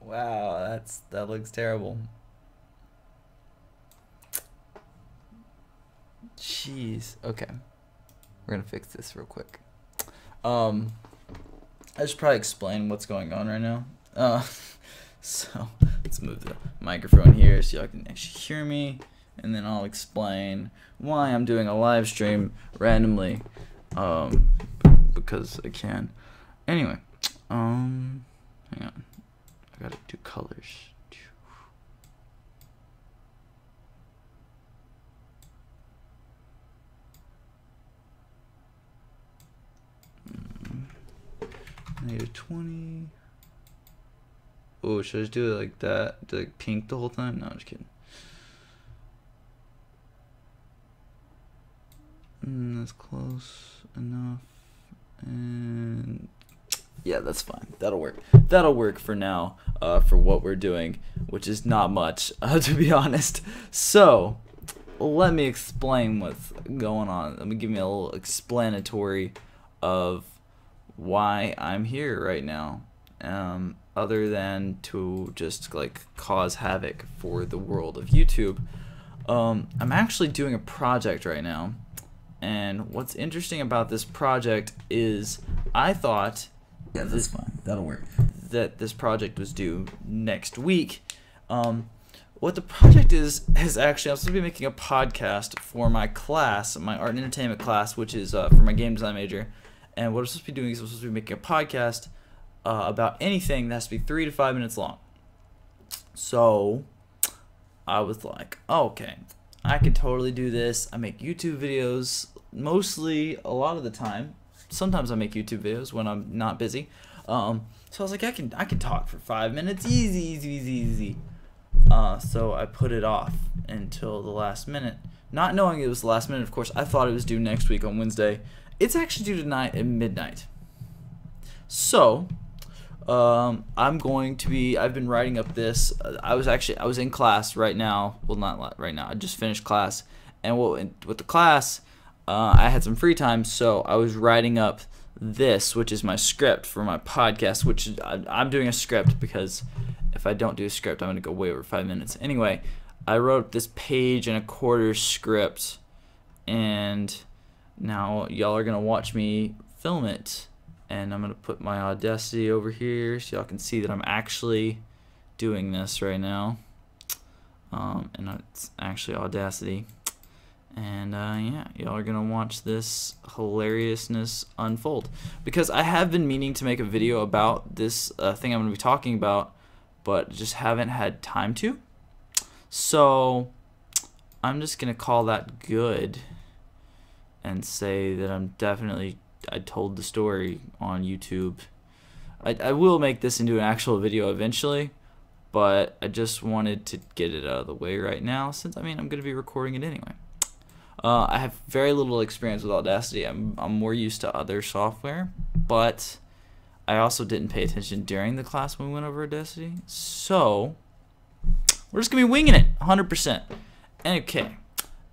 Wow, that looks terrible. Jeez. Okay. We're gonna fix this real quick. I should probably explain what's going on right now. So let's move the microphone here so y'all can actually hear me, and then I'll explain why I'm doing a live stream randomly, because I can. Anyway, hang on, I gotta do colors. I need a 20. Oh, should I just do it like that? Do like pink the whole time? No, I'm just kidding. That's close enough. And yeah, that's fine. That'll work. That'll work for now, for what we're doing, which is not much, to be honest. So, let me explain what's going on. Let me give me a little explanatory of why I'm here right now, other than to just like cause havoc for the world of YouTube. I'm actually doing a project right now, and what's interesting about this project is I thought, yeah, that's fine, that'll work, that this project was due next week. What the project is actually, I'm supposed to be making a podcast for my class, my art and entertainment class, which is for my game design major. And what I'm supposed to be doing is I'm supposed to be making a podcast about anything that has to be 3 to 5 minutes long. So I was like, oh, okay, I can totally do this. I make YouTube videos mostly a lot of the time. Sometimes I make YouTube videos when I'm not busy. So I was like, I can talk for 5 minutes, easy. So I put it off until the last minute, not knowing it was the last minute. Of course, I thought it was due next week on Wednesday. It's actually due tonight at midnight. So, I've been writing up this. I was in class right now. Well, not right now. I just finished class, and with the class, I had some free time, so I was writing up this, which is my script for my podcast. Which I'm doing a script because if I don't do a script, I'm gonna go way over 5 minutes. Anyway, I wrote this 1.25 page script, and now y'all are gonna watch me film it, and I'm gonna put my Audacity over here so y'all can see that I'm actually doing this right now, and it's actually Audacity, and yeah, y'all are gonna watch this hilariousness unfold, because I have been meaning to make a video about this thing I'm gonna be talking about, but just haven't had time to. So I'm just gonna call that good and say that I told the story on YouTube. I will make this into an actual video eventually, but I just wanted to get it out of the way right now, since I'm going to be recording it anyway. I have very little experience with Audacity. I'm more used to other software, but I also didn't pay attention during the class when we went over Audacity, so we're just going to be winging it 100%. Okay,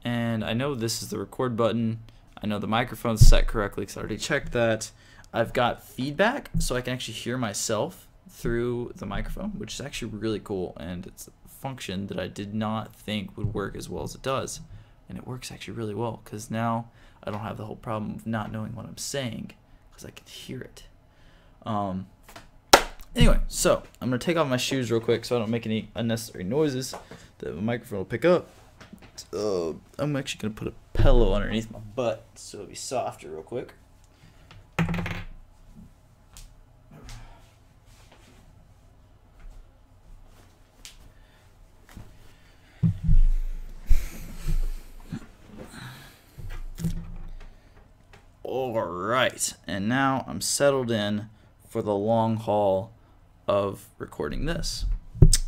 and I know this is the record button. I know the microphone's set correctly because I already checked that. I've got feedback, so I can actually hear myself through the microphone, which is actually really cool, and it's a function that I did not think would work as well as it does. And it works actually really well, because now I don't have the whole problem of not knowing what I'm saying, because I can hear it. Anyway, so I'm going to take off my shoes real quick so I don't make any unnecessary noises that the microphone will pick up. I'm actually going to put a pillow underneath my butt so it'll be softer real quick. Alright, and now I'm settled in for the long haul of recording this.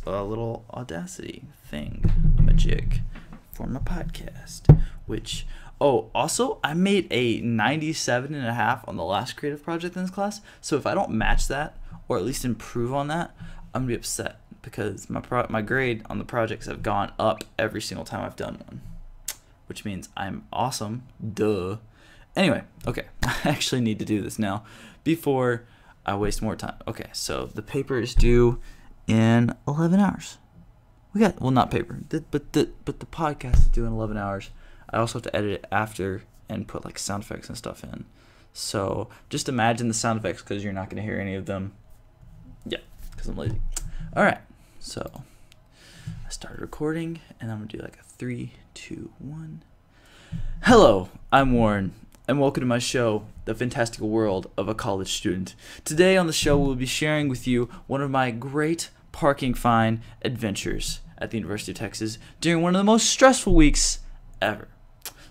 A little Audacity thing, a jig for my podcast, which, oh, also, I made a 97.5 on the last creative project in this class, so if I don't match that, or at least improve on that, I'm going to be upset, because my grade on the projects have gone up every single time I've done one, which means I'm awesome, duh. Anyway, okay, I actually need to do this now before I waste more time. Okay, so the paper is due in 11 hours. Well, not paper, but the podcast is due in 11 hours. I also have to edit it after and put like sound effects and stuff in. So just imagine the sound effects because you're not going to hear any of them. Yeah, because I'm lazy. All right, so I started recording, and I'm going to do like a 3, 2, 1. Hello, I'm Warren, and welcome to my show, The Fantastical World of a College Student. Today on the show, we'll be sharing with you one of my great parking fine adventures at the University of Texas during one of the most stressful weeks ever.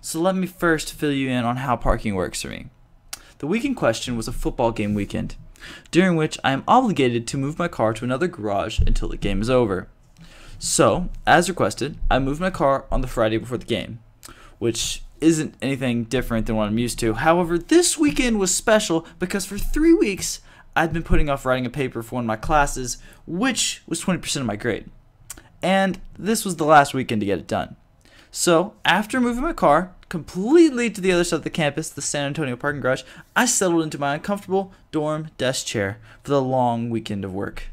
So let me first fill you in on how parking works for me. The week in question was a football game weekend, during which I am obligated to move my car to another garage until the game is over. So, as requested, I moved my car on the Friday before the game, which isn't anything different than what I'm used to. However, this weekend was special because for 3 weeks, I'd been putting off writing a paper for one of my classes, which was 20% of my grade. And this was the last weekend to get it done. So, after moving my car completely to the other side of the campus, the San Antonio parking garage, I settled into my uncomfortable dorm desk chair for the long weekend of work.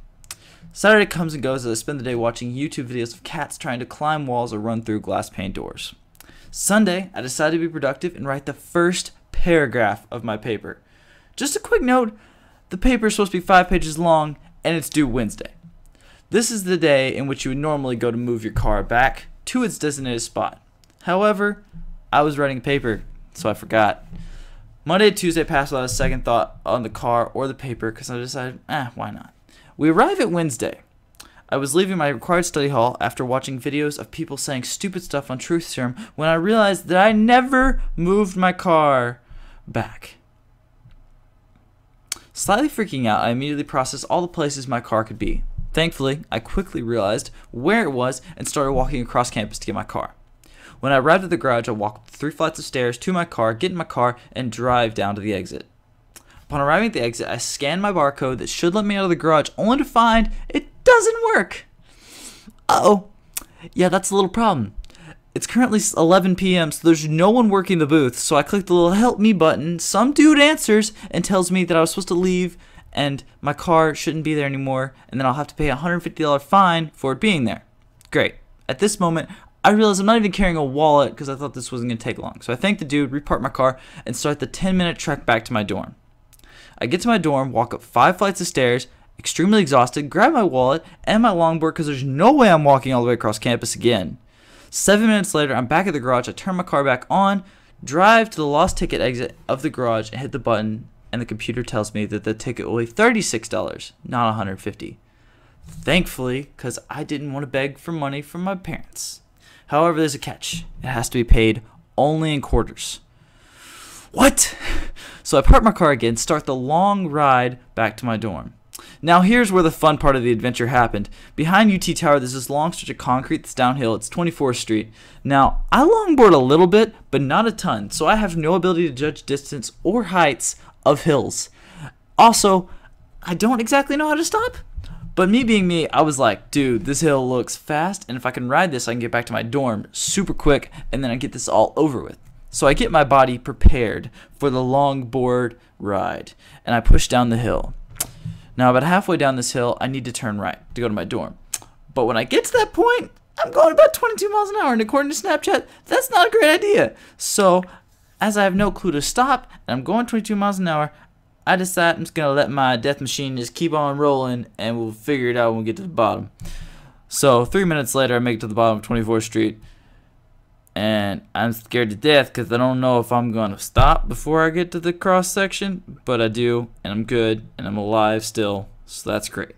Saturday comes and goes as I spend the day watching YouTube videos of cats trying to climb walls or run through glass pane doors. Sunday, I decided to be productive and write the first paragraph of my paper. Just a quick note, the paper is supposed to be 5 pages long, and it's due Wednesday. This is the day in which you would normally go to move your car back to its designated spot. However, I was writing a paper, so I forgot. Monday and Tuesday passed without a second thought on the car or the paper because I decided, why not? We arrive at Wednesday. I was leaving my required study hall after watching videos of people saying stupid stuff on truth serum when I realized that I never moved my car back. Slightly freaking out, I immediately processed all the places my car could be. Thankfully, I quickly realized where it was and started walking across campus to get my car. When I arrived at the garage, I walked 3 flights of stairs to my car, get in my car, and drive down to the exit. Upon arriving at the exit, I scanned my barcode that should let me out of the garage, only to find it doesn't work. Uh-oh. Yeah, that's a little problem. It's currently 11 p.m., so there's no one working the booth, so I click the little help me button. Some dude answers and tells me that I was supposed to leave and my car shouldn't be there anymore, and then I'll have to pay a $150 fine for it being there. Great. At this moment, I realize I'm not even carrying a wallet because I thought this wasn't going to take long. So I thank the dude, repark my car, and start the 10-minute trek back to my dorm. I get to my dorm, walk up 5 flights of stairs, extremely exhausted, grab my wallet and my longboard because there's no way I'm walking all the way across campus again. 7 minutes later, I'm back at the garage. I turn my car back on, drive to the lost ticket exit of the garage, and hit the button, and the computer tells me that the ticket will be $36, not $150. Thankfully, because I didn't want to beg for money from my parents. However, there's a catch. It has to be paid only in quarters. What? So I park my car again, start the long ride back to my dorm. Now here's where the fun part of the adventure happened. Behind UT Tower, there's this long stretch of concrete that's downhill. It's 24th Street. Now, I longboard a little bit, but not a ton, so I have no ability to judge distance or heights of hills. Also, I don't exactly know how to stop. But me being me, I was like, dude, this hill looks fast, and if I can ride this, I can get back to my dorm super quick, and then I get this all over with. So I get my body prepared for the longboard ride, and I push down the hill. Now, about halfway down this hill, I need to turn right to go to my dorm. But when I get to that point, I'm going about 22 miles an hour, and according to Snapchat, that's not a great idea. So, as I have no clue to stop, and I'm going 22 miles an hour, I decide I'm just going to let my death machine just keep on rolling, and we'll figure it out when we get to the bottom. So, 3 minutes later, I make it to the bottom of 24th Street, and I'm scared to death because I don't know if I'm going to stop before I get to the cross section, but I do, and I'm good, and I'm alive still, so that's great.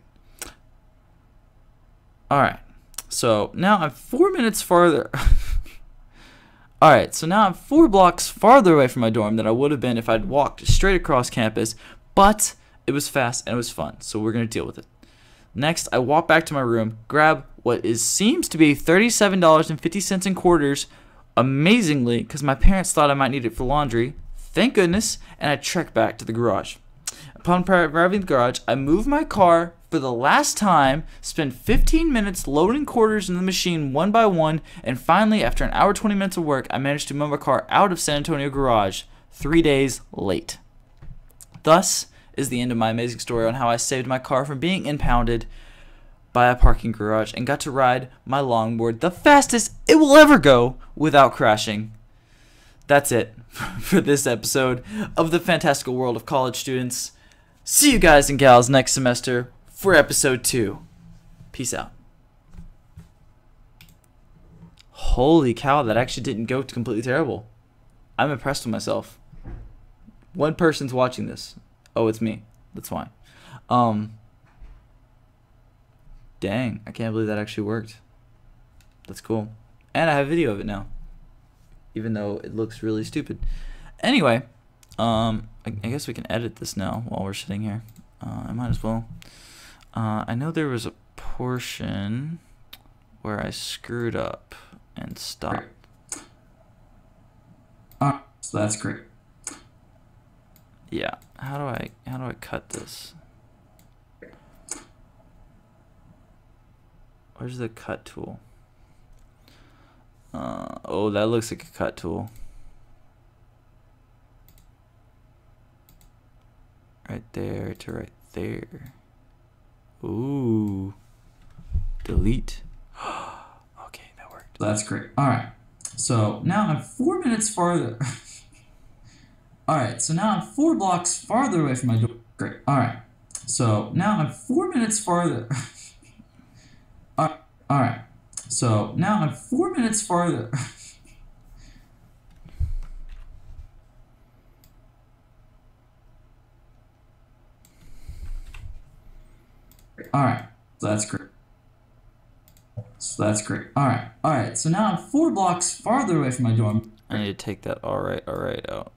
Alright, so now I'm 4 minutes farther. Alright, so now I'm 4 blocks farther away from my dorm than I would have been if I'd walked straight across campus, but it was fast and it was fun, so we're going to deal with it. Next, I walk back to my room, grab what seems to be $37.50 in quarters, amazingly, because my parents thought I might need it for laundry, thank goodness, and I trek back to the garage. Upon arriving at the garage, I move my car for the last time, spend 15 minutes loading quarters in the machine one by one, and finally, after an hour 20 minutes of work, I managed to move my car out of San Antonio garage 3 days late. Thus, is the end of my amazing story on how I saved my car from being impounded by a parking garage and got to ride my longboard the fastest it will ever go without crashing. That's it for this episode of the fantastical world of college students. See you guys and gals next semester for episode 2. Peace out. Holy cow, that actually didn't go completely terrible. I'm impressed with myself. One person's watching this. Oh, it's me. That's fine. Dang, I can't believe that actually worked. That's cool. And I have video of it now, even though it looks really stupid. Anyway, I guess we can edit this now while we're sitting here. I might as well. I know there was a portion where I screwed up and stopped. So that's great. Yeah. How do I cut this? Where's the cut tool? Oh, that looks like a cut tool. Right there to right there. Ooh. Delete. Okay, that worked. That's great. All right. So now I'm 4 minutes farther. All right. So now I'm 4 blocks farther away from my door. Great. All right. So now I'm 4 minutes farther. All right. So now I'm 4 minutes farther. All right. So that's great. So that's great. All right. All right. So now I'm 4 blocks farther away from my dorm. I need to take that all right out.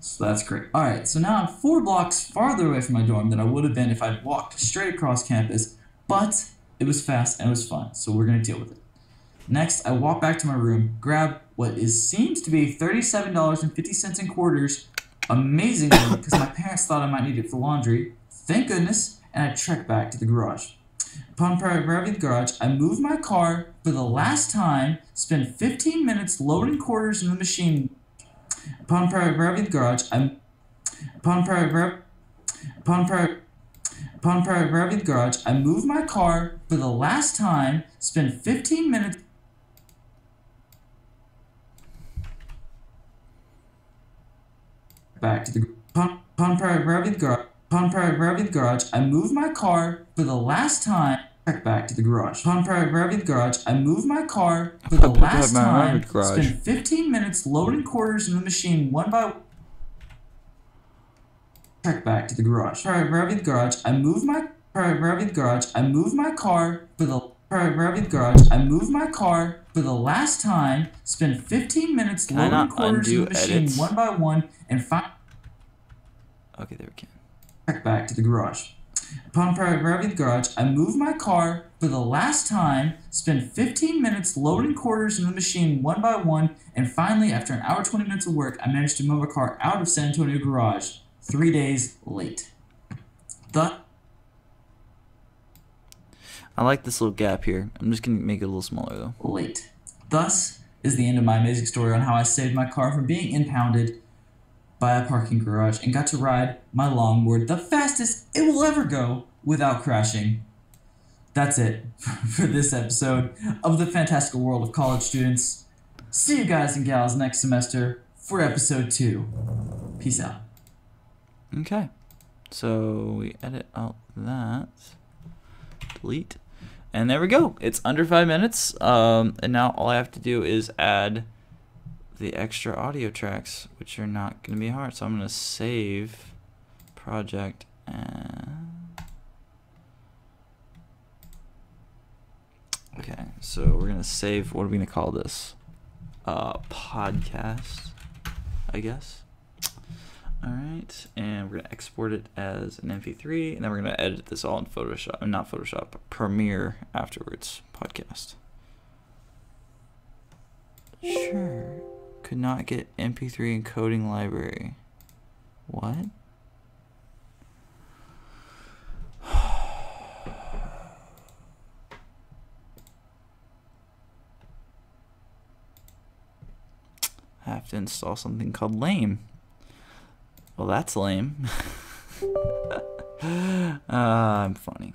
So that's great. All right. So now I'm 4 blocks farther away from my dorm than I would have been if I'd walked straight across campus, but it was fast and it was fun. So we're going to deal with it. Next, I walk back to my room, grab what seems to be $37.50 in quarters, amazingly, because my parents thought I might need it for laundry. Thank goodness. And I trek back to the garage. Upon arriving at the garage, I move my car for the last time, spend 15 minutes loading quarters in the machine. Upon arriving at the garage, I move my car for the last time, spend 15 minutes back to the upon arriving at the garage. Upon arriving at the garage, I move my car for the last time. Back to the garage. Upon arriving at the garage, I move my car for the last time. Spend 15 minutes loading quarters in the machine one by one. Check back to the garage. Upon arriving at the garage, I move my car for the arriving at the garage. I move my car for the last time. Spend 15 minutes loading quarters in the machine one by one and find. Okay, there we can. Back to the garage. Upon arriving at the garage, I move my car for the last time, spend 15 minutes loading quarters in the machine one by one, and finally, after an hour 20 minutes of work, I managed to move my car out of San Antonio garage 3 days late. I like this little gap here. I'm just going to make it a little smaller, though. Late. Thus is the end of my amazing story on how I saved my car from being impounded by a parking garage and got to ride my longboard the fastest it will ever go without crashing. That's it for this episode of the fantastical world of college students. See you guys and gals next semester for episode 2. Peace out. Okay. So we edit out that. Delete. And there we go. It's under 5 minutes. And now all I have to do is add the extra audio tracks, which are not going to be hard. So I'm going to save project and okay, so we're going to save, what are we going to call this? Podcast, I guess. All right, and we're going to export it as an MP3, and then we're going to edit this all in Photoshop, not Photoshop, Premiere afterwards. Podcast. Sure. Could not get MP3 encoding library. What? I have to install something called Lame. Well, that's lame. I'm funny.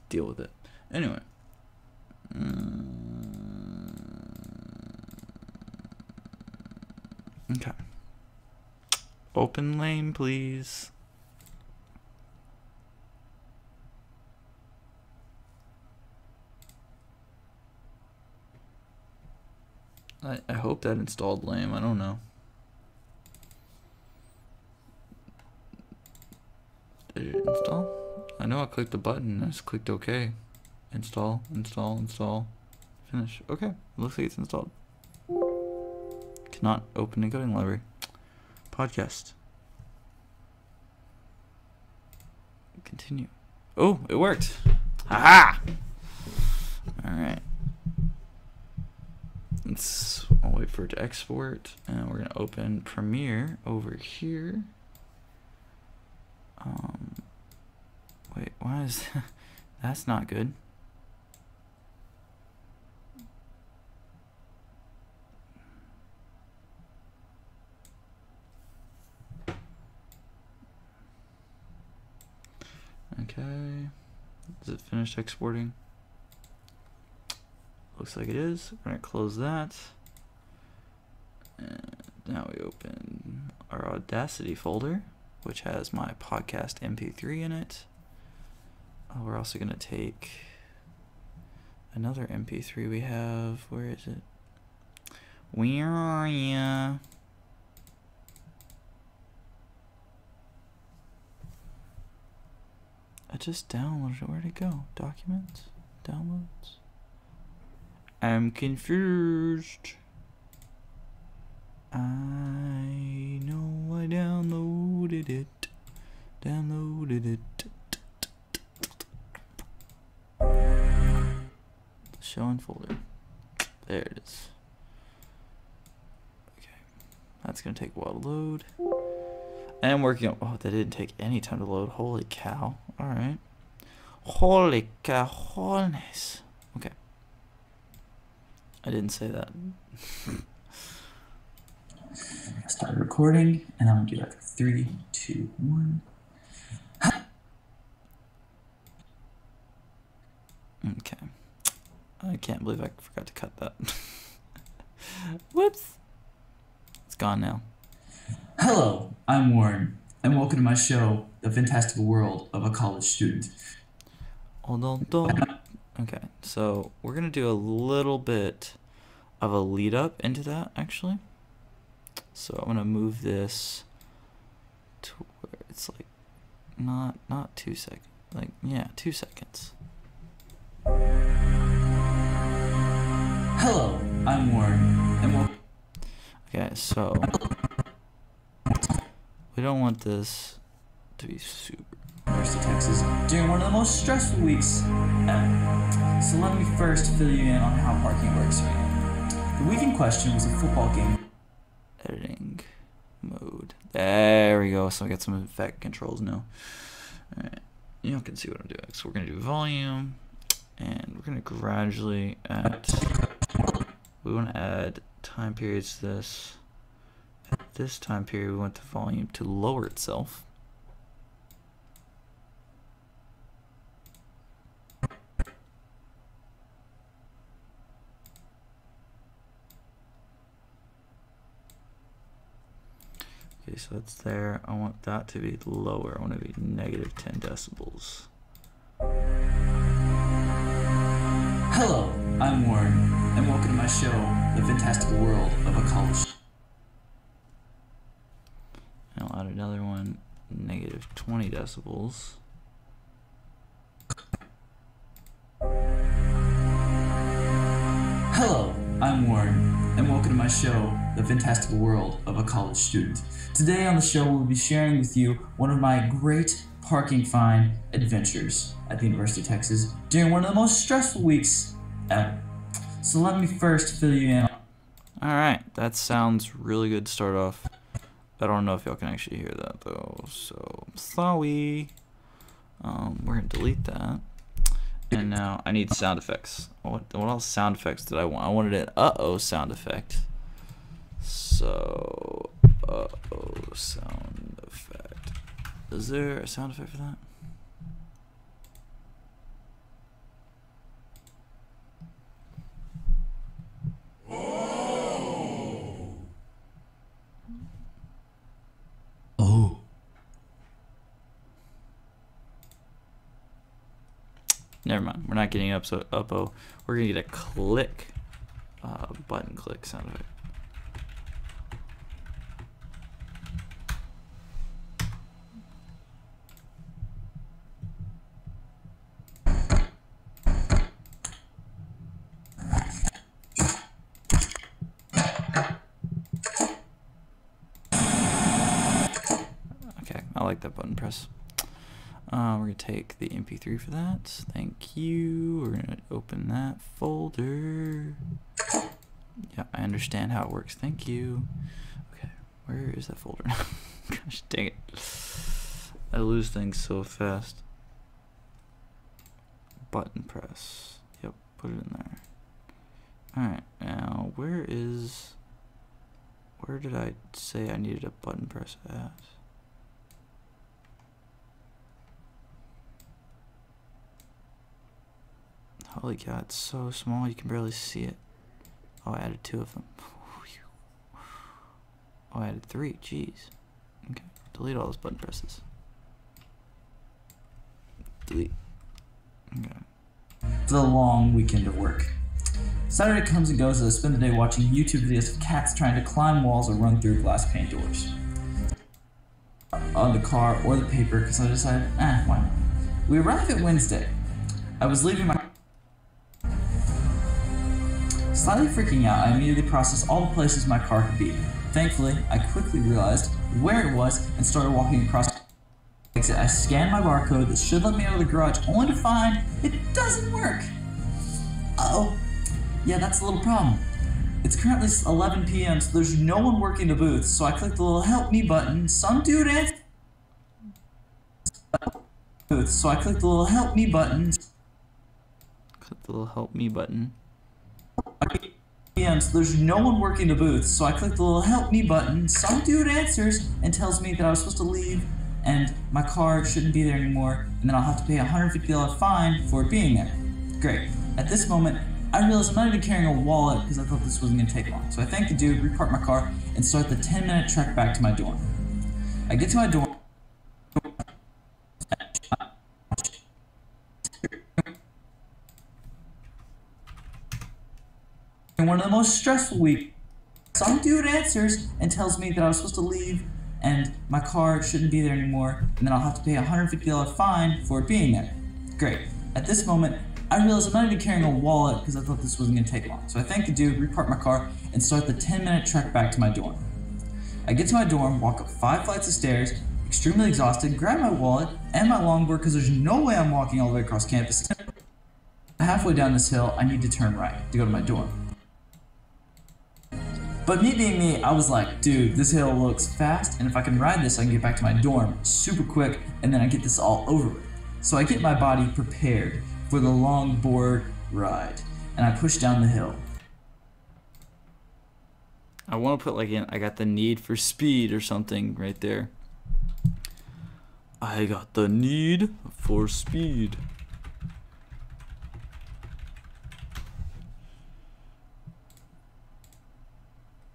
Deal with it. Anyway. Okay. Open lane, please. I hope that installed lame. I don't know. Did it install? I know I clicked the button. I just clicked OK. Install, install, install. Finish. Okay. Looks like it's installed. Cannot open encoding library. Podcast. Continue. Oh, it worked. Haha! Alright. I'll wait for it to export, and we're gonna open Premiere over here. Wait, why is that's not good? Okay, is it finished exporting? Looks like it is. We're gonna close that. And now we open our Audacity folder, which has my podcast MP3 in it. We're also gonna take another MP3 we have. Where is it? Where are ya? I just downloaded it. Where'd it go? Documents? Downloads? I'm confused. I know I downloaded it. Downloaded it. Show in folder. There it is. Okay. That's gonna take a while to load. And working on, oh, that didn't take any time to load. Holy cow. Alright. Holy cajones. Okay. I didn't say that. Start recording, and I'm gonna do like 3, 2, 1. Okay. I can't believe I forgot to cut that. Whoops. It's gone now. Hello, I'm Warren, and welcome to my show, The Fantastical World of a College Student. Hold on. Okay, so we're gonna do a little bit of a lead up into that, actually. So I'm gonna move this to where it's like not 2 seconds, like, yeah, 2 seconds. Hello, I'm Warren, and welcome. Okay, so we don't want this to be super. University of Texas during one of the most stressful weeks ever. So let me first fill you in on how parking works right now. The week in question was a football game. Editing mode. There we go. So I got some effect controls now. Alright. You can see what I'm doing. So we're gonna do volume, and we're gonna gradually add. We want to add time periods to this. At this time period, we want the volume to lower itself. Okay, so that's there. I want that to be lower. I want to be negative 10 decibels. Hello, I'm Warren, and welcome to my show, The Fantastical World of a College. And I'll add another one, negative 20 decibels. Hello, I'm Warren, and welcome to my show, The Fantastical World of a College Student. Today on the show, we'll be sharing with you one of my great parking fine adventures at the University of Texas during one of the most stressful weeks ever. So let me first fill you in. Alright, that sounds really good to start off. I don't know if y'all can actually hear that though, so sorry. We're gonna delete that. And now I need sound effects. What else sound effects did I want? I wanted an uh-oh sound effect. So, uh-oh sound effect. Is there a sound effect for that? Oh. Never mind. We're not getting up-o. We're gonna get a click, button click sound effect. Okay, I like that button press. We're gonna take the MP3 for that. Thank you. We're gonna open that folder. Yeah, I understand how it works. Thank you. Okay, where is that folder now? Gosh dang it. I lose things so fast. Button press. Yep, put it in there. Alright, now where did I say I needed a button press at? Holy cow, it's so small you can barely see it. Oh, I added 2 of them. Oh, I added 3. Jeez. Okay, delete all those button presses. Delete. Okay. The long weekend of work. Saturday comes and goes as I spend the day watching YouTube videos of cats trying to climb walls or run through glass pane doors. On the car or the paper because I decided, why not? We arrive at Wednesday. I was leaving my... Slightly freaking out, I immediately processed all the places my car could be. Thankfully, I quickly realized where it was and started walking across the exit. I scanned my barcode that should let me out of the garage, only to find it doesn't work. Uh-oh. Yeah, that's a little problem. It's currently 11 p.m., so there's no one working the booth, so I clicked the little help me button. Some dude answered. So I clicked the little help me button. Click the little help me button. So there's no one working the booth, so I click the little help me button. Some dude answers and tells me that I was supposed to leave and my car shouldn't be there anymore, and then I'll have to pay a $150 fine for it being there. Great. At this moment, I realized I'm not even carrying a wallet because I thought this wasn't going to take long. So I thank the dude, repark my car, and start the 10-minute trek back to my dorm. I get to my dorm. One of the most stressful weeks. Some dude answers and tells me that I was supposed to leave and my car shouldn't be there anymore, and then I'll have to pay a $150 fine for it being there. Great. At this moment, I realized I'm not even carrying a wallet because I thought this wasn't going to take long. So I thank the dude, repark my car, and start the 10-minute trek back to my dorm. I get to my dorm, walk up 5 flights of stairs, extremely exhausted, grab my wallet and my longboard because there's no way I'm walking all the way across campus. Halfway down this hill, I need to turn right to go to my dorm. But me being me, I was like, dude, this hill looks fast, and if I can ride this, I can get back to my dorm super quick, and then I get this all over with. So I get my body prepared for the longboard ride, and I push down the hill. I want to put like I got the need for speed or something right there. I got the need for speed.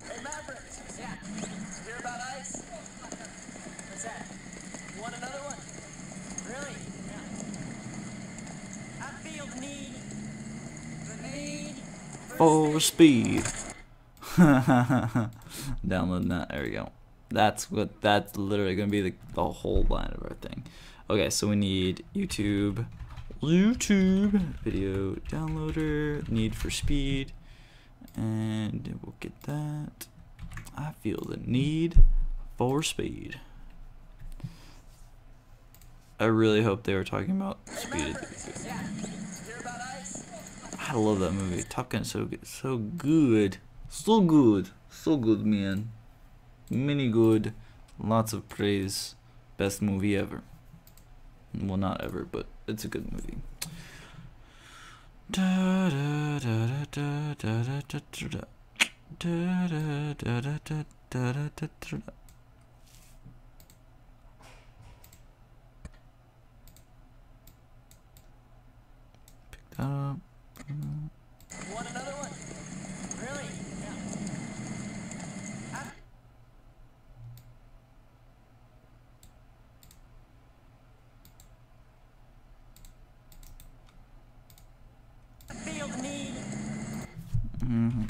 Hey Maverick, yeah. Hear about ice? What's that? Want another one? Really? Yeah. I feel the need For speed. Downloading that. There we go. That's literally gonna be the whole line of our thing. Okay, so we need YouTube video downloader, need for speed, and we'll get that. I feel the need for speed. I really hope they were talking about speed. Yeah. Hear about ice? I love that movie. Top Gun is so good, so good, so good, so good, man. Many good, lots of praise. Best movie ever. Well, not ever, but it's a good movie.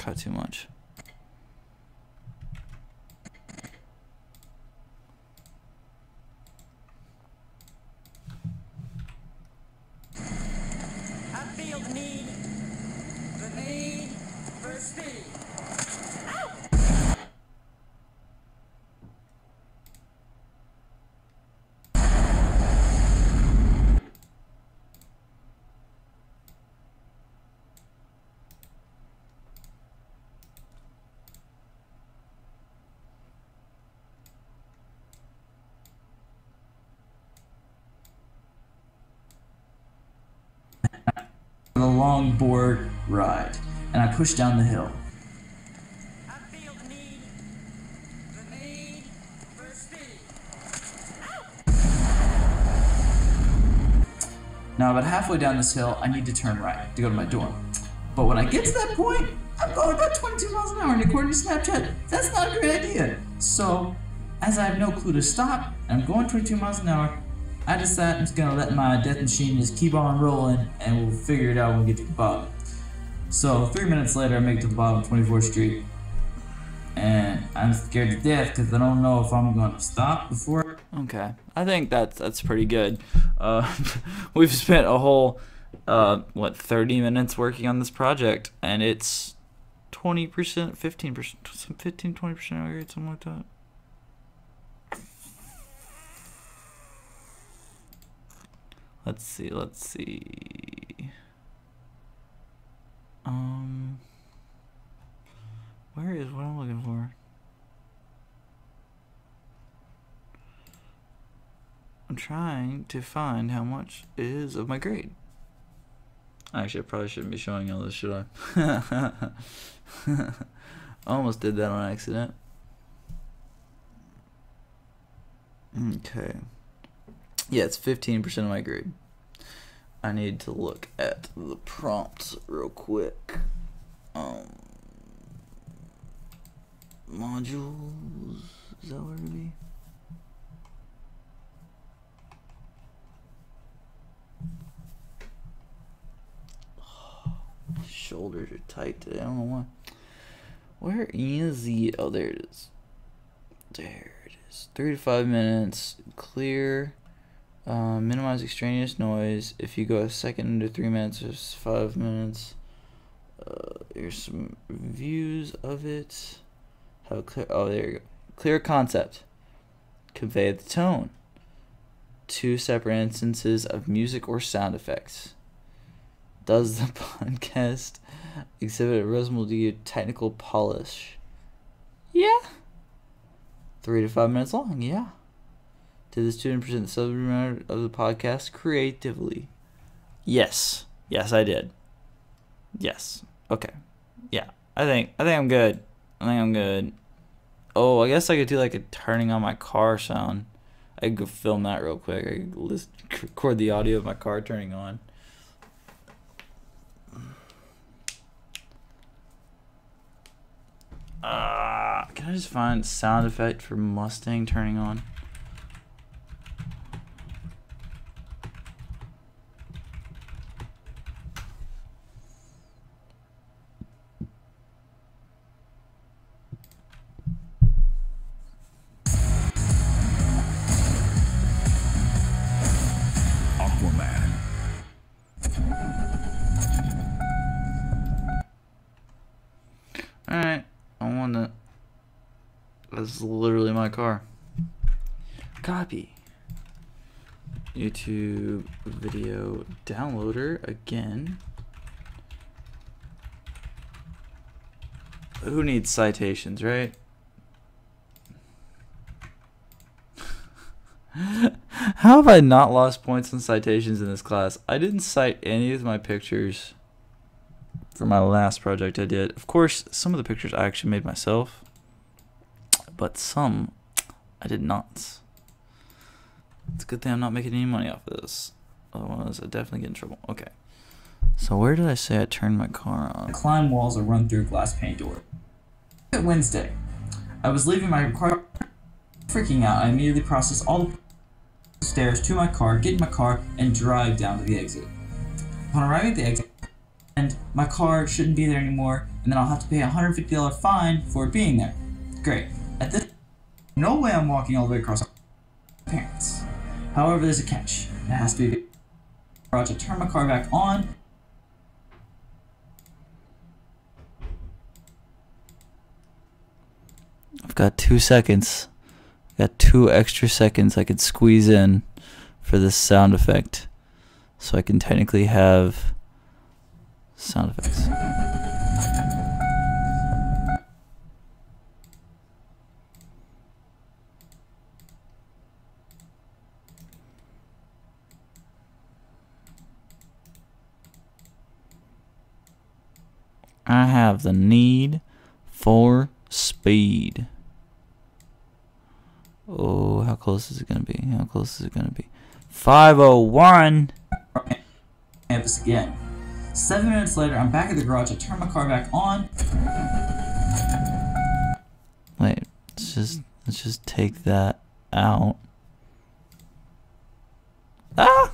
cut too much. I feel the need for speed. The long board ride, and I pushed down the hill. I feel the need for speed. Now, about halfway down this hill, I need to turn right to go to my dorm. But when I get to that point, I'm going about 22 miles an hour, and according to Snapchat, that's not a great idea. So, as I have no clue to stop, and I'm going 22 miles an hour, I decide I'm just gonna let my death machine just keep on rolling, and we'll figure it out when we get to the bottom. So 3 minutes later, I make it to the bottom of 24th Street, and I'm scared to death because I don't know if I'm gonna stop before. Okay, I think that's pretty good. We've spent a whole 30 minutes working on this project, and it's 20%, 15%, 20% grade, something like that. Let's see. Where is what I'm looking for? I'm trying to find how much it is of my grade. Actually, I probably shouldn't be showing all this, should I? I almost did that on accident. Okay. Yeah, it's 15% of my grade. I need to look at the prompts real quick. Modules, is that what it would be? Shoulders are tight today, I don't know why. Where is the, oh, there it is. There it is. 3 to 5 minutes, clear. Minimize extraneous noise. If you go a second into 3 minutes, there's 5 minutes. Here's some views of it. Have a clear. Oh, there you go. Clear concept. Convey the tone. 2 separate instances of music or sound effects. Does the podcast exhibit a reasonable degree of technical polish? Yeah. 3 to 5 minutes long. Yeah. Did the student present the subject matter of the podcast creatively? Yes. Yes, I did. Yes. Okay. Yeah. I think I'm good. I'm good. Oh, I guess I could do like a turning on my car sound. I could go film that real quick. I could record the audio of my car turning on. Can I just find sound effect for Mustang turning on? Alright, I want to. That's literally my car. Copy. YouTube video downloader again. Who needs citations, right? How have I not lost points on citations in this class? I didn't cite any of my pictures for my last project I did. Of course, some of the pictures I actually made myself, but some I did not. It's a good thing I'm not making any money off of this. Otherwise, I'd definitely get in trouble. Okay. So where did I say I turned my car on? Climb walls or run through a glass pane door. Wednesday. I was leaving my car, freaking out. I immediately processed all the stairs to my car, get in my car, and drive down to the exit. Upon arriving at the exit, and my car shouldn't be there anymore, and then I'll have to pay a $150 fine for it being there. Great. At this, no way I'm walking all the way across my parents. However, there's a catch. It has to be a garage. I turn my car back on. I've got 2 seconds. Got 2 extra seconds I could squeeze in for this sound effect, so I can technically have sound effects. I have the need for speed. Oh, how close is it gonna be? How close is it gonna be? 501. Campus again. 7 minutes later, I'm back at the garage. I turn my car back on. Wait, let's just take that out. Ah!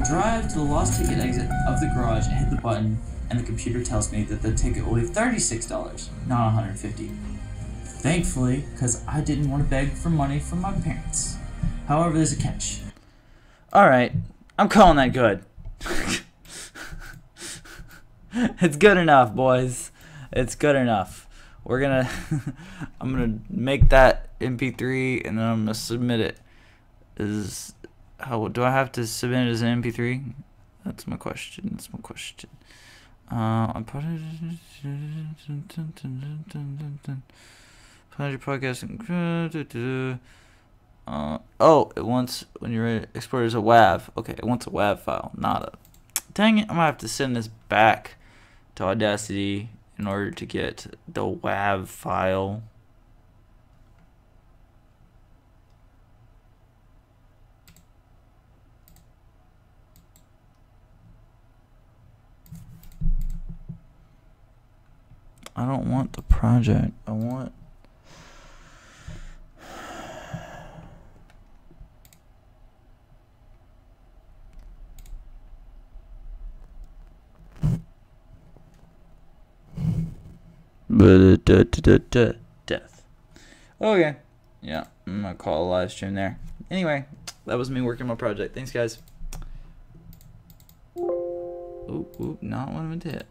Drive to the lost ticket exit of the garage and hit the button, and the computer tells me that the ticket will be $36, not $150. Thankfully, because I didn't want to beg for money from my parents. However, there's a catch. Alright, I'm calling that good. It's good enough, boys. It's good enough. We're gonna I'm gonna make that MP3 and then I'm gonna submit it. How do I have to submit it as an MP3? That's my question. That's my question. I put it. Find your podcast. Oh, it wants when you're ready to export it as a WAV. Okay, it wants a WAV file, not a. Dang it! I'm gonna have to send this back to Audacity in order to get the WAV file. I don't want the project. I want. Death. Okay. Yeah, I'm gonna call a live stream there. Anyway, that was me working on my project. Thanks, guys. Ooh, not what I meant to hit.